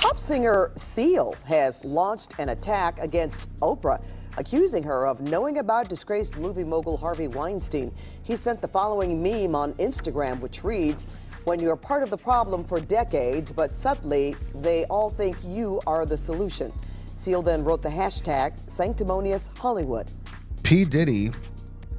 Pop singer Seal has launched an attack against Oprah, accusing her of knowing about disgraced movie mogul Harvey Weinstein. He sent the following meme on Instagram, which reads, "When you're part of the problem for decades, but suddenly they all think you are the solution." Seal then wrote the hashtag Sanctimonious Hollywood. P. Diddy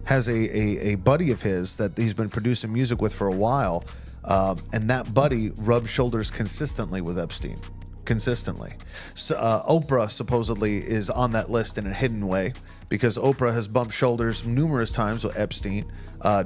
has a buddy of his that he's been producing music with for a while, and that buddy rubs shoulders consistently with Epstein. Consistently. So, Oprah supposedly is on that list in a hidden way because Oprah has bumped shoulders numerous times with Epstein,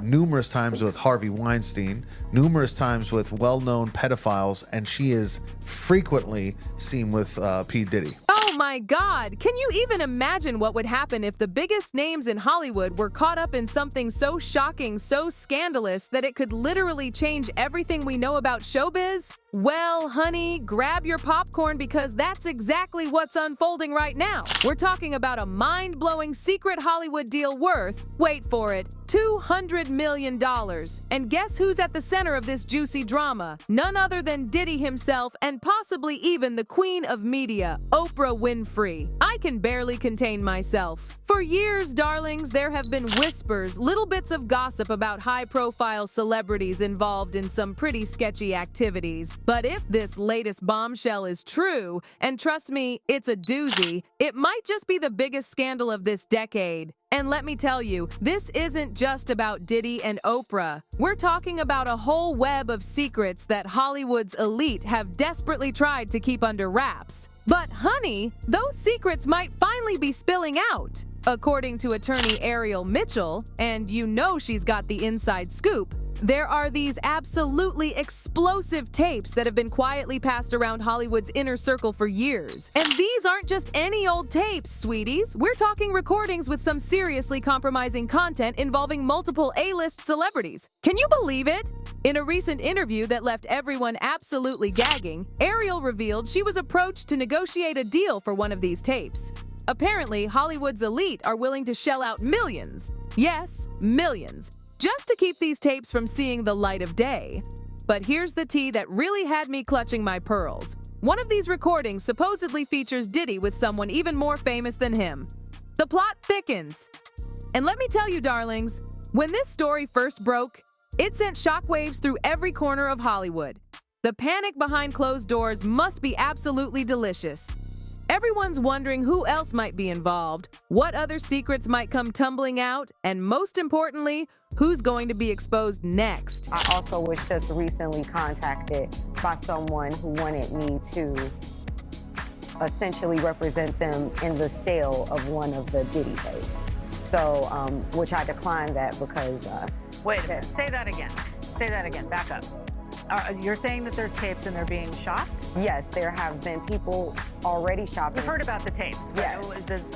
numerous times with Harvey Weinstein, numerous times with well-known pedophiles, and she is frequently seen with P. Diddy. Oh my God! Can you even imagine what would happen if the biggest names in Hollywood were caught up in something so shocking, so scandalous, that it could literally change everything we know about showbiz? Well, honey, grab your popcorn because that's exactly what's unfolding right now. We're talking about a mind-blowing secret Hollywood deal worth, wait for it, $200 million. And guess who's at the center of this juicy drama? None other than Diddy himself and possibly even the queen of media, Oprah Winfrey. I can barely contain myself. For years, darlings, there have been whispers, little bits of gossip about high-profile celebrities involved in some pretty sketchy activities. But if this latest bombshell is true, and trust me, it's a doozy, it might just be the biggest scandal of this decade. And let me tell you, this isn't just about Diddy and Oprah. We're talking about a whole web of secrets that Hollywood's elite have desperately tried to keep under wraps. But honey, those secrets might finally be spilling out. According to attorney Ariel Mitchell, and you know she's got the inside scoop, there are these absolutely explosive tapes that have been quietly passed around Hollywood's inner circle for years. And these aren't just any old tapes, sweeties. We're talking recordings with some seriously compromising content involving multiple A-list celebrities. Can you believe it? In a recent interview that left everyone absolutely gagging, Ariel revealed she was approached to negotiate a deal for one of these tapes. Apparently, Hollywood's elite are willing to shell out millions. Yes, millions. Just to keep these tapes from seeing the light of day. But here's the tea that really had me clutching my pearls. One of these recordings supposedly features Diddy with someone even more famous than him. The plot thickens. And let me tell you, darlings, when this story first broke, it sent shockwaves through every corner of Hollywood. The panic behind closed doors must be absolutely delicious. Everyone's wondering who else might be involved, what other secrets might come tumbling out, and most importantly, who's going to be exposed next. I also was just recently contacted by someone who wanted me to essentially represent them in the sale of one of the Diddy tapes. So, which I declined that because... Wait a minute, say that again. Say that again, back up. You're saying that there's tapes and they're being shopped? Yes, there have been people already shopping. We've heard about the tapes. Yes.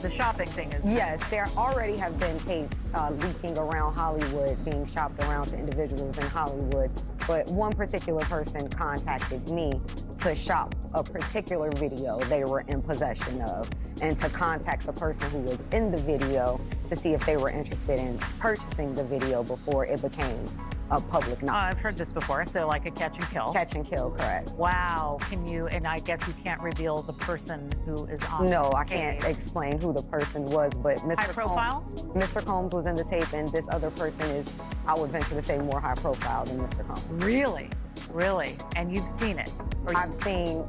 The shopping thing is... Yes, there already have been tapes leaking around Hollywood, being shopped around to individuals in Hollywood. But one particular person contacted me to shop a particular video they were in possession of and to contact the person who was in the video to see if they were interested in purchasing the video before it became a public knowledge. I've heard this before, so like a catch and kill. Catch and kill, correct. Wow, can you, and I guess you can't reveal the person who is on No, the I can't explain who the person was, but High profile? Mr. Combs was in the tape, and this other person is, I would venture to say, more high profile than Mr. Combs. Really? Really? And you've seen it? I've seen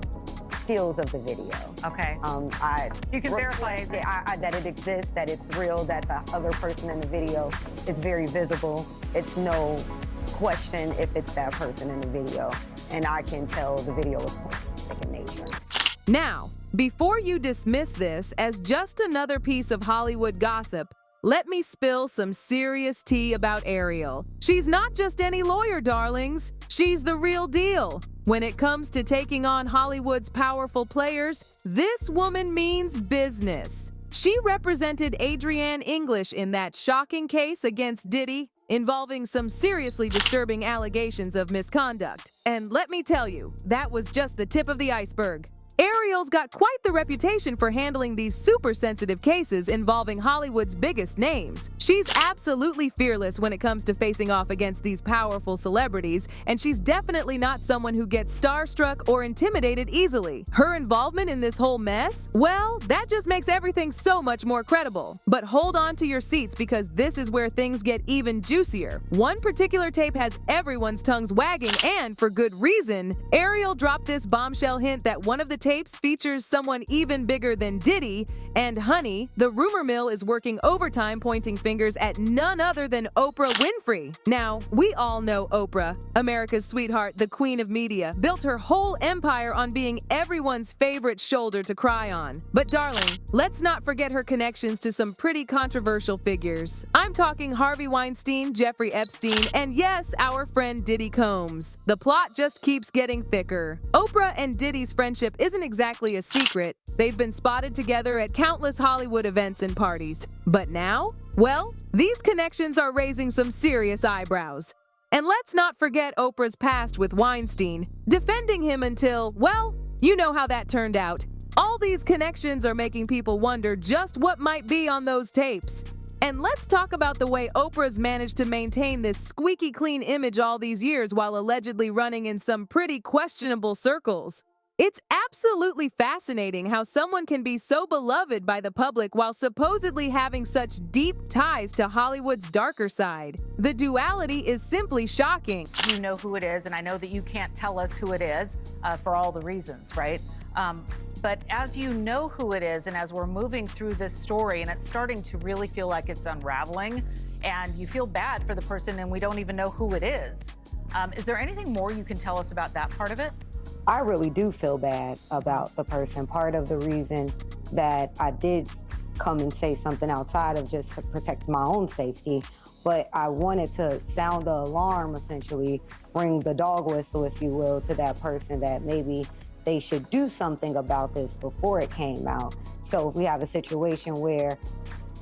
stills of the video. Okay. So you can verify that it exists, that it's real, that the other person in the video is very visible. It's no question if it's that person in the video, and I can tell the video is pornographic in nature. Now, before you dismiss this as just another piece of Hollywood gossip, let me spill some serious tea about Ariel. She's not just any lawyer, darlings. She's the real deal. When it comes to taking on Hollywood's powerful players, this woman means business. She represented Adrienne English in that shocking case against Diddy, involving some seriously disturbing allegations of misconduct. And let me tell you, that was just the tip of the iceberg. Ariel's got quite the reputation for handling these super sensitive cases involving Hollywood's biggest names. She's absolutely fearless when it comes to facing off against these powerful celebrities, and she's definitely not someone who gets starstruck or intimidated easily. Her involvement in this whole mess? Well, that just makes everything so much more credible. But hold on to your seats because this is where things get even juicier. One particular tape has everyone's tongues wagging, and for good reason. Ariel dropped this bombshell hint that one of the tapes features someone even bigger than Diddy, and honey, the rumor mill is working overtime pointing fingers at none other than Oprah Winfrey. Now, we all know Oprah, America's sweetheart, the queen of media, built her whole empire on being everyone's favorite shoulder to cry on. But darling, let's not forget her connections to some pretty controversial figures. I'm talking Harvey Weinstein, Jeffrey Epstein, and yes, our friend Diddy Combs. The plot just keeps getting thicker. Oprah and Diddy's friendship isn't exactly a secret. They've been spotted together at countless Hollywood events and parties. But now? Well, these connections are raising some serious eyebrows. And let's not forget Oprah's past with Weinstein, defending him until, well, you know how that turned out. All these connections are making people wonder just what might be on those tapes. And let's talk about the way Oprah's managed to maintain this squeaky clean image all these years while allegedly running in some pretty questionable circles. It's absolutely fascinating how someone can be so beloved by the public while supposedly having such deep ties to Hollywood's darker side. The duality is simply shocking. You know who it is, and I know that you can't tell us who it is for all the reasons, right? But as you know who it is, and as we're moving through this story, and it's starting to really feel like it's unraveling, and you feel bad for the person, and we don't even know who it is there anything more you can tell us about that part of it? I really do feel bad about the person. Part of the reason that I did come and say something outside of just to protect my own safety, but I wanted to sound the alarm, essentially, ring the dog whistle, if you will, to that person that maybe they should do something about this before it came out. So if we have a situation where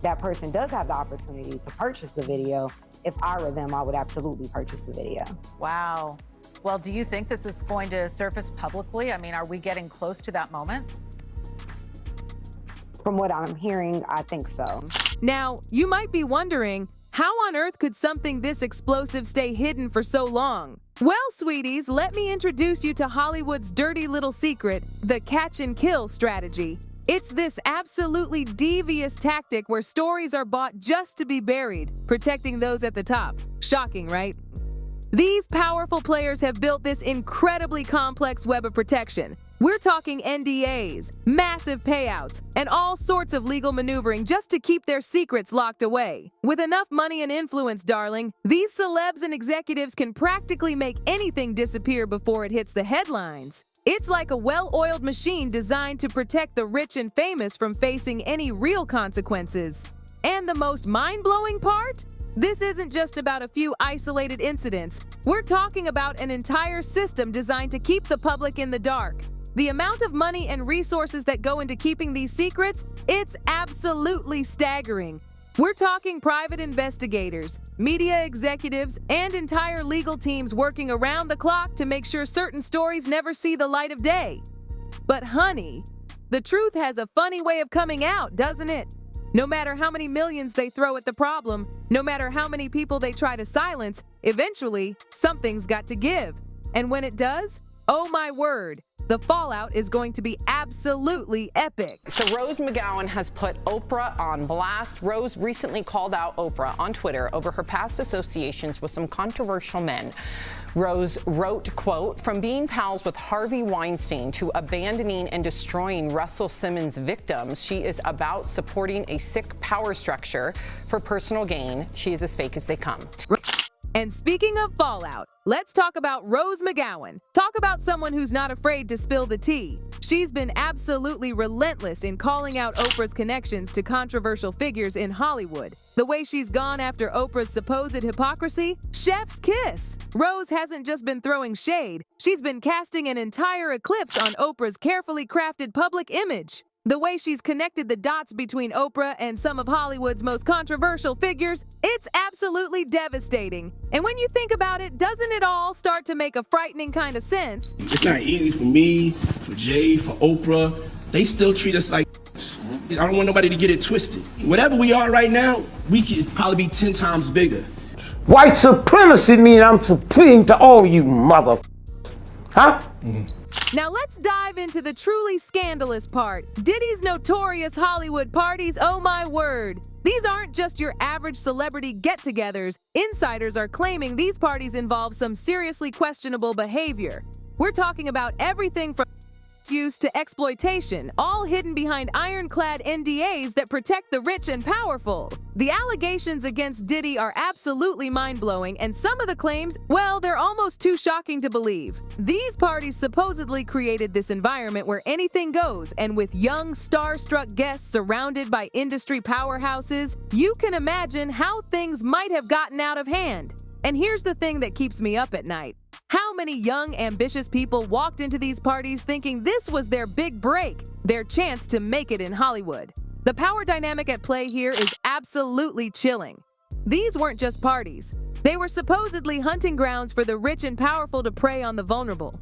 that person does have the opportunity to purchase the video, if I were them, I would absolutely purchase the video. Wow. Well, do you think this is going to surface publicly? I mean, are we getting close to that moment? From what I'm hearing, I think so. Now, you might be wondering, how on earth could something this explosive stay hidden for so long? Well, sweeties, let me introduce you to Hollywood's dirty little secret, the catch and kill strategy. It's this absolutely devious tactic where stories are bought just to be buried, protecting those at the top. Shocking, right? These powerful players have built this incredibly complex web of protection. We're talking NDAs, massive payouts, and all sorts of legal maneuvering just to keep their secrets locked away. With enough money and influence, darling, these celebs and executives can practically make anything disappear before it hits the headlines. It's like a well-oiled machine designed to protect the rich and famous from facing any real consequences. And the most mind-blowing part? This isn't just about a few isolated incidents. We're talking about an entire system designed to keep the public in the dark. The amount of money and resources that go into keeping these secrets, it's absolutely staggering. We're talking private investigators, media executives, and entire legal teams working around the clock to make sure certain stories never see the light of day. But honey, the truth has a funny way of coming out, doesn't it? No matter how many millions they throw at the problem, no matter how many people they try to silence, eventually, something's got to give. And when it does, oh my word, the fallout is going to be absolutely epic. So Rose McGowan has put Oprah on blast. Rose recently called out Oprah on Twitter over her past associations with some controversial men. Rose wrote, quote, "From being pals with Harvey Weinstein to abandoning and destroying Russell Simmons' victims, she is about supporting a sick power structure for personal gain. She is as fake as they come." And speaking of fallout, let's talk about Rose McGowan. Talk about someone who's not afraid to spill the tea. She's been absolutely relentless in calling out Oprah's connections to controversial figures in Hollywood. The way she's gone after Oprah's supposed hypocrisy? Chef's kiss! Rose hasn't just been throwing shade, she's been casting an entire eclipse on Oprah's carefully crafted public image. The way she's connected the dots between Oprah and some of Hollywood's most controversial figures, it's absolutely devastating. And when you think about it, doesn't it all start to make a frightening kind of sense? It's not easy for me, for Jay, for Oprah, they still treat us like I don't want nobody to get it twisted. Whatever we are right now, we could probably be 10 times bigger. White supremacy means I'm supreme to all you mother... Huh? Now let's dive into the truly scandalous part. Diddy's notorious Hollywood parties, oh my word. These aren't just your average celebrity get-togethers. Insiders are claiming these parties involve some seriously questionable behavior. We're talking about everything from use to exploitation, all hidden behind ironclad NDAs that protect the rich and powerful. The allegations against Diddy are absolutely mind-blowing, and some of the claims, well, they're almost too shocking to believe. These parties supposedly created this environment where anything goes, and with young, star-struck guests surrounded by industry powerhouses, you can imagine how things might have gotten out of hand. And here's the thing that keeps me up at night. How many young, ambitious people walked into these parties thinking this was their big break, their chance to make it in Hollywood? The power dynamic at play here is absolutely chilling. These weren't just parties. They were supposedly hunting grounds for the rich and powerful to prey on the vulnerable.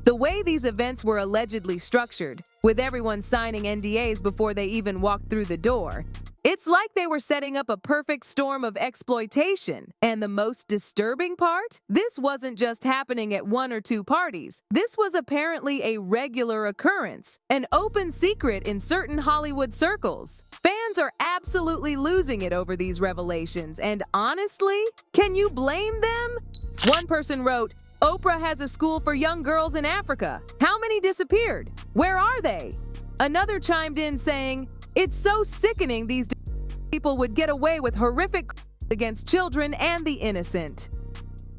The way these events were allegedly structured, with everyone signing NDAs before they even walked through the door, it's like they were setting up a perfect storm of exploitation. And the most disturbing part? This wasn't just happening at one or two parties. This was apparently a regular occurrence, an open secret in certain Hollywood circles. Fans are absolutely losing it over these revelations, and honestly, can you blame them? One person wrote, "Oprah has a school for young girls in Africa. How many disappeared? Where are they?" Another chimed in saying, "It's so sickening these people would get away with horrific against children and the innocent."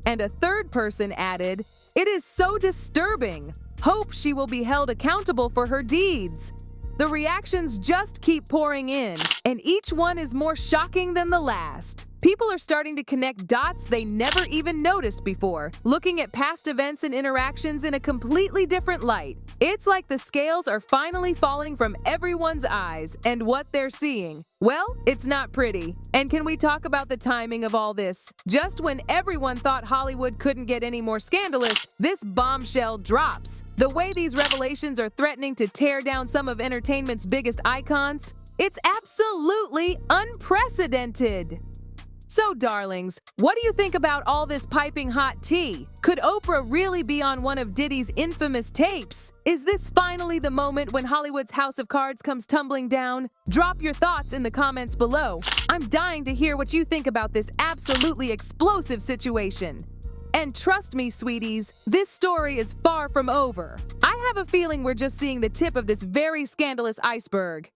And a third person added, "It is so disturbing. Hope she will be held accountable for her deeds." The reactions just keep pouring in, and each one is more shocking than the last. People are starting to connect dots they never even noticed before, looking at past events and interactions in a completely different light. It's like the scales are finally falling from everyone's eyes, and what they're seeing, well, it's not pretty. And can we talk about the timing of all this? Just when everyone thought Hollywood couldn't get any more scandalous, this bombshell drops. The way these revelations are threatening to tear down some of entertainment's biggest icons, it's absolutely unprecedented. So, darlings, what do you think about all this piping hot tea? Could Oprah really be on one of Diddy's infamous tapes? Is this finally the moment when Hollywood's house of cards comes tumbling down? Drop your thoughts in the comments below. I'm dying to hear what you think about this absolutely explosive situation. And trust me, sweeties, this story is far from over. I have a feeling we're just seeing the tip of this very scandalous iceberg.